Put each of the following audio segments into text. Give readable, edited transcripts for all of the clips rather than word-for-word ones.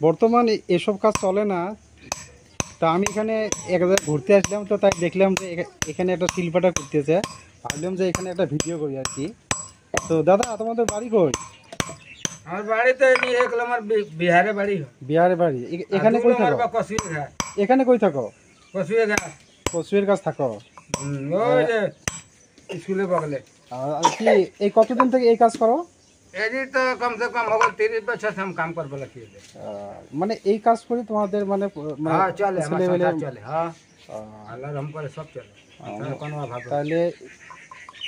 বর্তমান এসব কাজ চলে না। তা আমি এখানে এক জায়গায় ঘুরতে আসলাম, তো তাই দেখলাম যে এখানে একটা শিল্পটা করতেছে। ভাবলাম যে এখানে একটা ভিডিও করি আর কি। তো দাদা, তোমাদের বাড়ি কই? আমার বাড়ি তো আমার বিহারে বাড়ি। বিহারে বাড়ি। এখানে কই থাকো? এখানে কই থাকো? কচুয়ের কাজ থাকো? ওই যে স্কুলের বগলে। আর কি এই কতদিন থেকে এই কাজ করো? এদি তো কম সে কম হবে 30 বছর से हम काम करबे लगी है। মানে এই কাজ করে তোমাদের মানে हां चले हमारा चले। हां আল্লাহ রহম করে সব চলে। কোনো অভাব নেই। তাহলে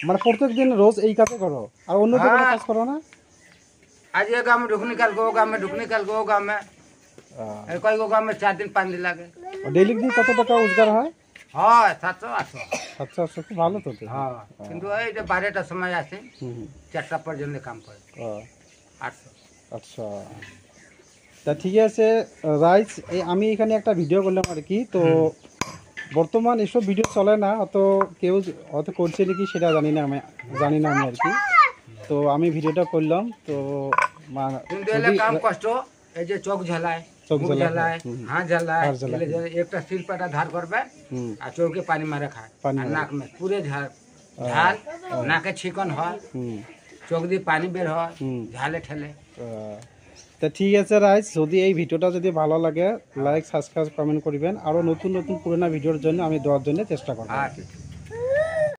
মানে প্রত্যেকদিন রোজ এই কাজে করো, আর অন্য কোনো কাজ করো না? आज ये गांव में ढुकने निकाल गो, गांव में ढुकने निकाल गो, गांव में कोई को गांव में 4 दिन 5 दिन लागे। ডেইলি দিন কত টাকা রোজগার হয়? হ্যাঁ 700 800। আচ্ছা আচ্ছা, খুব ভালো তো। হ্যাঁ কিন্তু এই যে 12টার সময় আসে 4টা পর্যন্ত কাম করে। 800। আচ্ছা, তা ঠিক আছে রাইস, আমি এখানে একটা ভিডিও করলাম আর কি। তো বর্তমান এসব ভিডিও চলে না, অত কেউ অত করছে নাকি সেটা জানি না আমি আর কি। তো আমি ভিডিওটা করলাম। তো কিন্তু এলে কাম কষ্ট, এই যে চোখ ঝালায়, মুখ ঝালায়, হাত ঝালায়, একটা শিল্পটা ধার করবে আর চোখে পানি মারে খায়, আর নাক में पूरे ঝাল নাকে ছিকন হয়, চোখ দিয়ে পানি বের হয় ঝালে ঠেলে। তা ঠিক আছে রাইস, যদি এই ভিডিওটা যদি ভালো লাগে লাইক সাবস্ক্রাইব কমেন্ট করবেন, আরও নতুন নতুন পুরোনো ভিডিওর জন্য আমি দেওয়ার জন্য চেষ্টা করব।